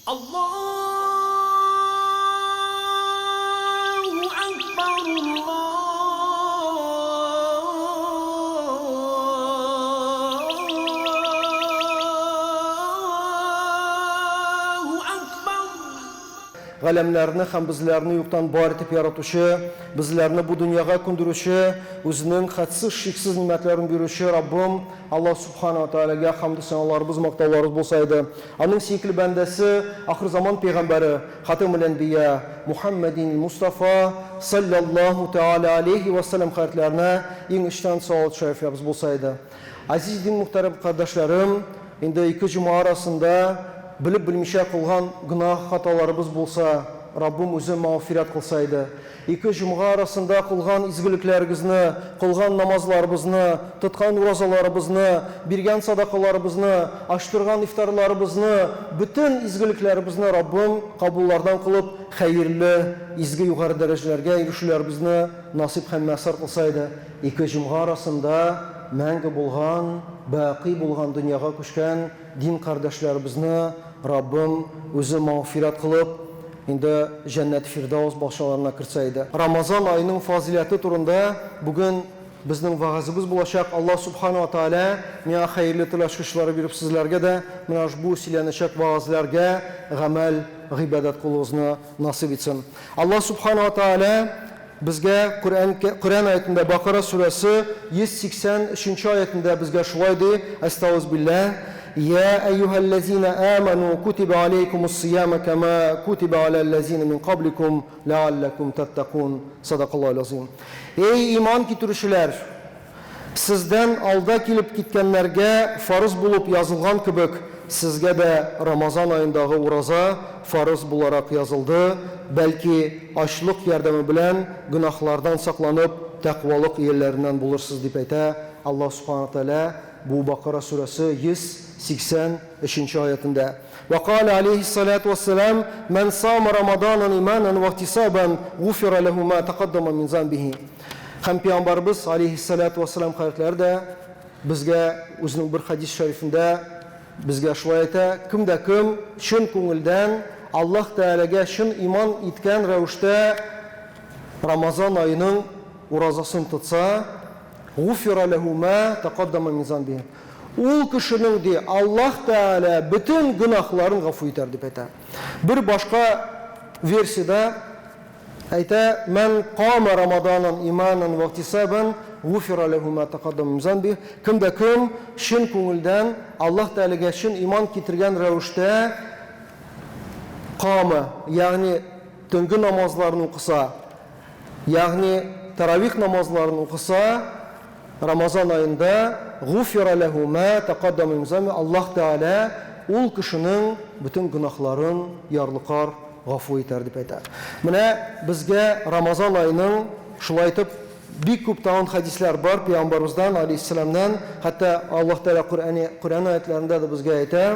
Allahu Ekber, Allahu Ekber. Galemlerini hem bizlerini yoktan var etip yaratışı, bizlerini bu dünyaya kunduruşu, özünün hadsız şiksiz nimetlerini görüşü Rabbim Allah Subhanahu wa Ta'ala'ya hamdü senalarımız, maktalarımız bolsaydı. Onun sevgili bendesi, ahir zaman peygamberi, Hatemül Enbiya, Muhammedin Mustafa sallallahu teala aleyhi ve sellem hayatlarına en içten sağlık şereflerimiz bolsaydı. Aziz din muhterem kardeşlerim, indi iki cuma arasında bilip bilmişe kılgan günah hatalarımız bolsa, Rabbim özü mağfiret kılsaydı. İki cuma arasında kılgan izgiliklerimizni, kılgan namazlarımızını, tutkan urazalarımızını, birgen sadakalarımızını, açtırgan iftarlarımızını, bütün izgiliklerimizni Rabbim kabullardan kılıp, hayırlı, izgi yukarı derecelerge erişlerimizni nasip hem mesar kılsaydı. İki cuma arasında мәңгі болған, бақи болған дүнияға көшкен дин қардашларыбызны Rabbim өзі мағфират қылып, енді Жәннәт Фирдаус бақшаларына кірсайды. Рамазан айының фазилеті турында бүгін bizning va'zimiz bo'lacak. Alloh subhanahu va taolo menga xayrli tilashlar berib sizlarga da mana bu silanishak va'zlarga amal, ibodat qilishni nasib etsin. Alloh subhanahu va taolo bizga Qur'on oyatida Baqara surasi 183-oyatida bizga shulay deydi: Astagfirullah. Ya ayyuhallazina amanu kutiba alaykumus-siyama kama kutiba alallazina min qablikum la'allakum tattaqun. Sadaqallohul azim. Ey iman keltiruvchilar, sizdan alda kelib ketganlarga farz bo'lib yozilgan kibik sizga da Ramazon oyindagi uroza farz bo'larak yozildi. Balki ochliq yordami bilan gunohlardan saqlanib, taqvolik yerlaridan bo'lursiz deb ayta Alloh subhanahu va taolo bu Baqara surasi 183-oyatida. Va qala alayhissalatu vassalam: "Man sama Ramadanan imanan va ihtisaban, g'ufira lahu ma taqaddama min zambihi." Ham Peygamberimiz alayhissalatu vassalam hayotlarida bizga o'zining bir hadis sharifida bizga shulay ayta: kimda kim shin ko'ngildan Alloh taolaga shin iymon etgan ravishda Ramazon oyining urozasini tutsa, g'ufira lahu ma taqaddama min zambihi. O kişinin de Allah Teala bütün günahlarını gaffu eder deb ayta. Bir başka versiyada ayta: "Men qama Ramadanan imanan va ihtisaban, g'ufira lahu ma taqaddama min zambihi." Kimda kim shin ko'ngildan Allah Teala'ga shin iymon keltirgan ravishda qama, ya'ni tungi namozlarni o'qisa, ya'ni taravih namozlarini o'qisa, Ramazan ayında g'ufira lahu ma taqaddama min zambi, Allah Teala ol kişinin bütün günahların yarlıqar g'affu etar deb aytar. Mana bizga Ramazan ayının shulay aytib bir ko'p ta'on hadislar bor Peygamberimizdan alayhissalomdan, hatta Alloh Teala Qur'on oyatlarida da bizga aytar: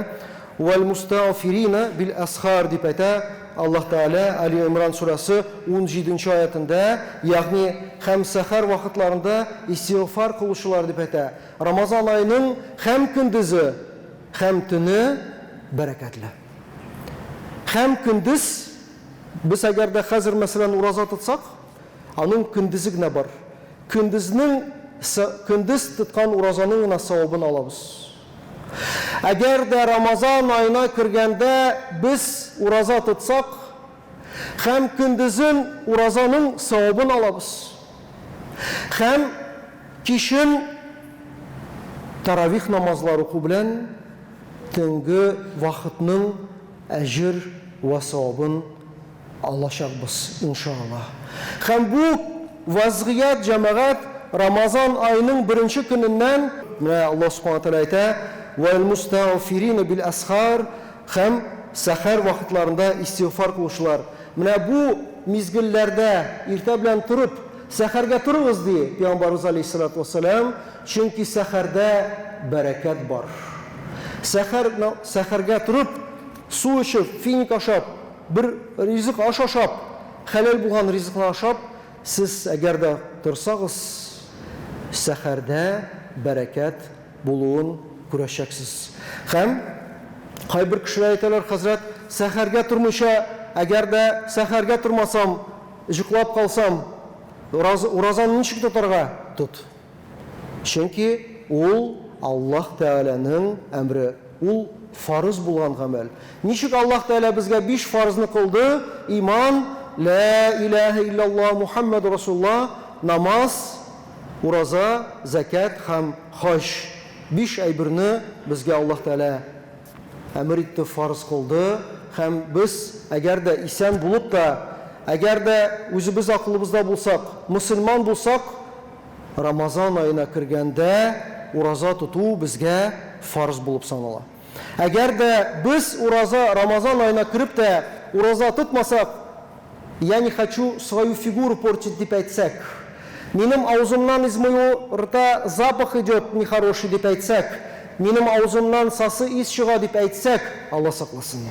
"Vel musta'firina bil ashar" deb aytar. Allah Teala Ali İmran surasi 17-oyatında, ya'ni hem sahar vaqtlarında istiğfar qiluvchilar deb aytar. Ramazan ayının hem kunduzi hem tuni barakatli. Hem kunduz biz agarda hozir masalan uroza tutsak, onun kunduzigina bor. Kunduz tutgan urozaning savobini olamiz. Agar da Ramazan ayına kirganda biz uroza tutsak, hem kunduzin urozanın savobini olamiz. Hem kishin taravih namozlari o'qib bilan tungi vaqtning ajr va savobini olashamiz inshaalloh. Hem bu vaziyat jamoat Ramazan ayının birinchi kunidan Allah subhanahu wa taolo ayta: "Vel musta'firina bil ashar", hem sahar vaqtlarında istiğfar qiluvchilar. Mana bu mezgillarda erta bilan turib saharga turimiz deydi Peygamberimiz alayhissalatu vassalam, chunki saharda barakat bor. Saharga turib suv ichib, finik oshab, bir rizq oshab, halol bo'lgan rizqni oshab, siz agarda tursangiz saharda barakat bo'luvin kurashaksiz. Hem qay bir kishilar aytalar: "Hazrat, сәхәргә тормыйча, әгәр дә сәхәргә тормасам, йоклап калсам, уразаны ничек тотарга? Тот. Чөнки ул Аллаһ Тәгаләнең әмре, ул фарыз булган гамәл. Ничек Аллаһ Тәгалә безгә 5 фарызны кылды? Иман, ла илаһа иллаллаһ Мухаммад Расулуллаһ, намаз, ураза, закат һәм хаҗ. 5 әйберне безгә Аллаһ Тәгалә әмер итте, фарыз кылды. Һәм без әгәр дә исән булып та, әгәр дә үзебез акылыбызда булсак, мусульман булсак, Рамазан айына кергәндә ураза тоту безгә фарыз булып санала. Әгәр дә без Рамазан айына кирип тә ураза тотмасак, я не хочу свою фигуру портить дип әйтсәк, минем аузымнан из моего рта запах идет нехороший дип әйтсәк, минем аузымнан сасы ис чыга дип әйтсәк, Алла сакласын.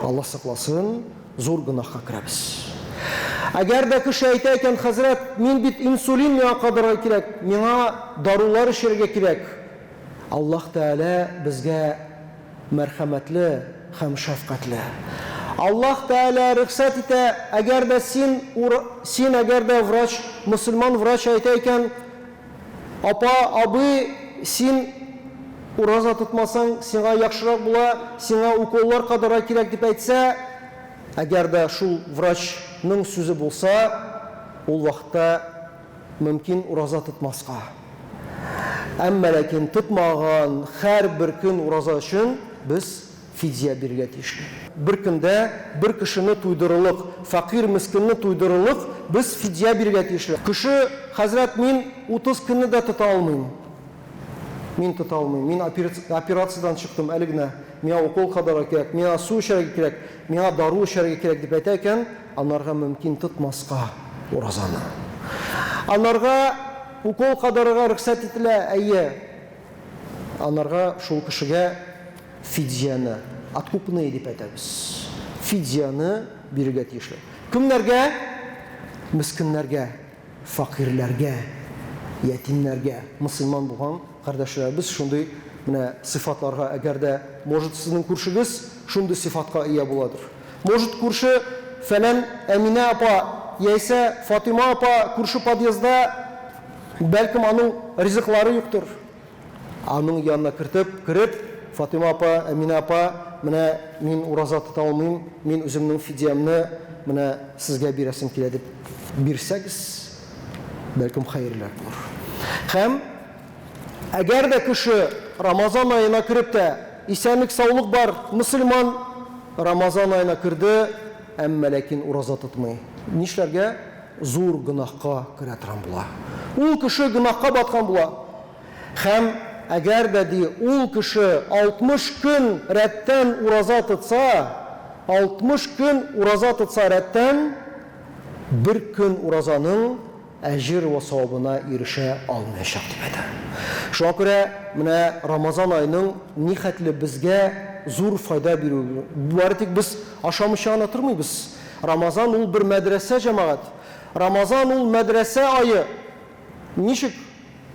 Алла сакласын, зур гынахка керәбез. Әгәр дә кеше әйтә икән, хәзрәт, мин бит инсулин миңа кадырга кирәк, миңа дарулар эчәргә кирәк. Аллаһ Тәгалә безгә мәрхәмәтле һәм шәфкатьле. Аллаһ Тәгалә рөхсәт итә, әгәр дә син әгәр дә врач, мусульман врач әйтә икән, апа, абый, син ураза тотмасаң, сиңа яхшырак була, сиңа уколлар кадырга кирәк дип әйтсә, әгәр дә шул врачның сүзе булса, ул вакытта мөмкин ураза тотмаска. Әмма ләкин тотмаган һәр көн ураза өчен без фидия бирергә тиешле. Бер көндә бер кешене туйдырырлык, факир мискинне туйдырырлык без фидия бирергә тиешле. Кеше, хәзрәт, мин 30 көнне дә тота алмыйм. Мин тота алмыйм. Мин операциядан чыктым, әле генә миңа укол кадәргә кирәк, миңа су эчәргә кирәк, миңа дару эчәргә кирәк дип әйтә икән, анарга мөмкин тотмаска уразаны. Анарга укол кадәргә рөхсәт ителә, әйе. Анарга шул кешегә фидияны, откупны дип әйтәбез. Фидияны бирергә тиешле. Кемнәргә? Мискиннәргә, факирләргә, ятимнәргә, мусульман булган кардәшләребез шундый менә сыйфатларга, әгәр дә может сезнең күршегез шундый сыйфатка ия буладыр. Может күрше фәлән Әминә апа, яисә Фатима апа күрше подъездда, бәлкем аның ризыклары юктыр. Аның янына кирип, Фатима апа, Әминә апа, менә мин ураза тота алмыйм, мин үземнең фидиямны менә сезгә бирәсем килә дип бирсәгез, бәлкем хәерлерәк булыр. Һәм әгәр дә кеше Рамазан айына кирип тә, исәнлек саулык бар, мусульман Рамазан айына кирде, әмма ләкин ураза тотмый. Нишләргә? Зур гынахка керә торган була. Ул кеше гынахка баткан була. Һәм әгәр дә ди ул кеше 60 көн рәттән ураза тотса, 60 көн ураза тотса рәттән, бер көн уразаның әҗир ва савабына ирешә алмаячак дип әйтә. Шуңа күрә менә Рамазан айының нихәтле безгә зур файда бирү. Бары тик без ашамыйча гына тормыйбыз. Рамазан ул бер мәдрәсә җәмәгать. Рамазан ул мәдрәсә айы. Ничек?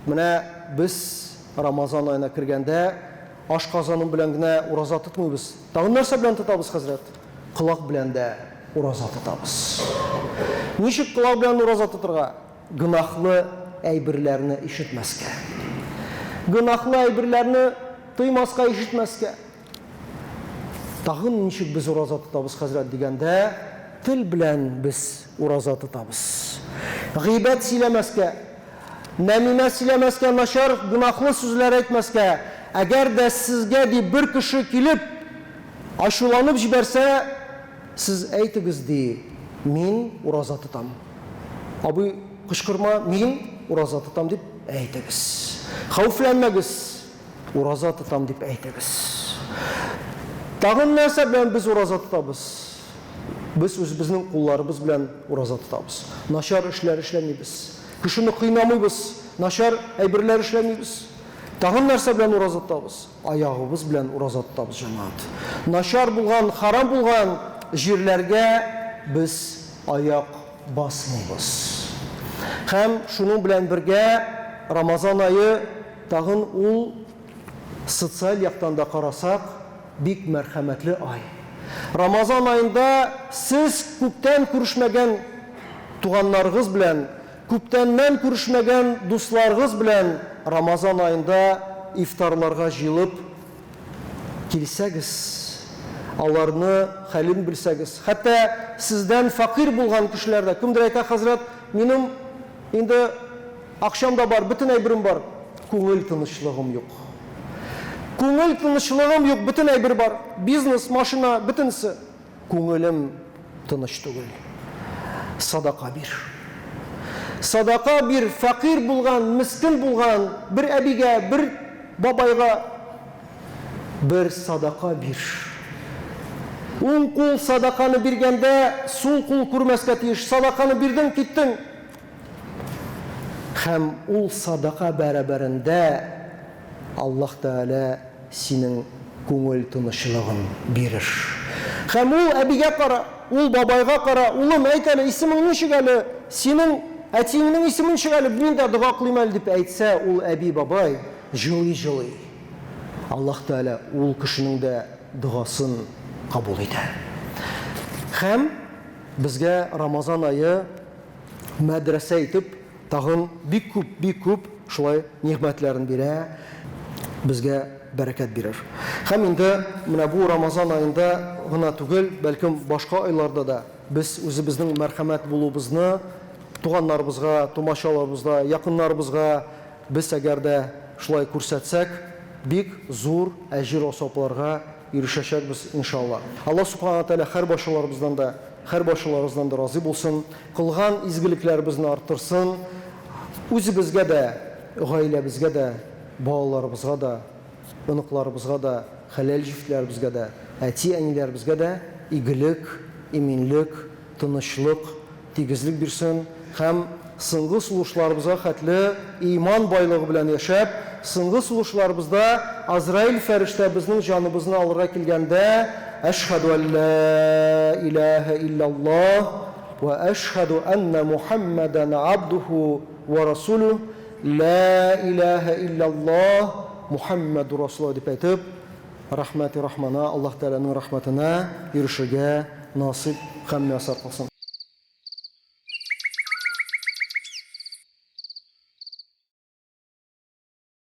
Менә без Рамазан айына кергәндә ашказаның белән генә ураза тотмыйбыз. Тагын нәрсә белән тотабыз, хәзрәт? Кылак белән дә ураза тотабыз. Ничек кылак белән ураза тотырга? Гынахлы әйберләрне ишетмәскә. Гынахлы әйберләрне тоймаска, ишетмәскә. Тагын ничек без ураза тотабыз, хәзрәт, дигәндә, тел белән без ураза тотабыз. Гыйбат сөйләмәскә, нәмимә сөйләмәскә, начар гынахлы сүзләр әйтмәскә. Әгәр дә сезгә ди бер кеше килеп ачуланып җибәрсә, сез әйтегез ди, мин ураза тотам. Абый, кычкырма, мин ураза тотам дип әйтегез. Хәүфләнмәгез, ураза тотам дип әйтегез. Тагын нәрсә белән без ураза тотабыз? Без үзебезнең кулларыбыз белән ураза тотабыз. Начар эшләр эшләмибез. Кешене кыйнамыйбыз, начар әйберләр эшләмибез. Тагын нәрсә белән ураза тотабыз? Аягыбыз белән ураза тотабыз, җәмәгать. Начар булган, харам булган җирләргә без аяк басмыйбыз. Һәм шуның белән бергә Рамазан айы тагын ул социаль яктан да карасак бик мәрхәмәтле ай. Ramazan ayında siz күптән күрешмәгән туганнарыгыз белән, күптәннән күрешмәгән дусларыгыз белән Рамазан айында ифтарларга җыелып килсәгез, аларны хәлен белсәгез, хәтта сездән факир булган кешеләр дә, кемдер әйтә, хәзрәт, минем инде акчам да бар, бөтен әйберем бар, күңел тынычлыгым юк. Күңел тынычлыгым юк, бөтен әйбер бар, бизнес, машина, бөтенсе. Күңелем тыныч түгел. Садака бир. Садака бир, факир булган, мискин булган бер әбигә, бер бабайга бер садака бир. Уң кул садаканы биргәндә, сул кул күрмәскә тиеш. Садаканы бирдең, киттең. Һәм ул садака бәрабәрендә Аллаһ Тәгалә синең күңел тынычлыгын бирер. Һәм ул әбигә кара, ул бабайга кара, улым, әйт әле, исемең ничек әле? Синең әтиеңнең исемен ничек әле? Мин дә дуа кылыйм әле дип әйтсә, ул әби бабай җылый-җылый. Аллаһ Тәгалә ул кешенең дә дуасын кабул итә. Һәм безгә Рамазан айы мәдрәсә итеп тагын бик күп шулай нигъмәтләрен бирә, безгә бәрәкәт бирер. Һәм инде менә бу Рамазан айында гына түгел, бәлкем башка айларда да без үзебезнең мәрхәмәт булуыбызны туганнарыбызга, тумачаларыбызга, якыннарыбызга без әгәр дә шулай күрсәтсәк, бик зур әҗир асапларга ирешәчәкбез иншалла. Аллаһ Субхана Тәгалә һәр башыларыбыздан да разый булсын, кылган изгелекләребезне арттырсын, үзебезгә дә, гаиләбезгә дә, балаларыбызга да, оныкларыбызга да, хәләл җифтләребезгә дә, әти-әниләребезгә дә игелек, иминлек, тынычлык, тигезлек бирсен һәм соңгы сулышларыбызга хәтле иман байлыгы белән яшәп, соңгы сулышларыбызда Азраил фәрештә безнең җаныбызны алырга килгәндә Әшһәду ан ла илаһа иллаллаһ ва әшһәду анна Мухаммадан абдуху ва расулуһ ла илаһа иллаллаһ Мухаммаду расулуһ дип әйтеп, рахмәти рахмана, Аллаһ Тәгаләнең рахмәтенә ирешергә насип һәм ясар кылсын.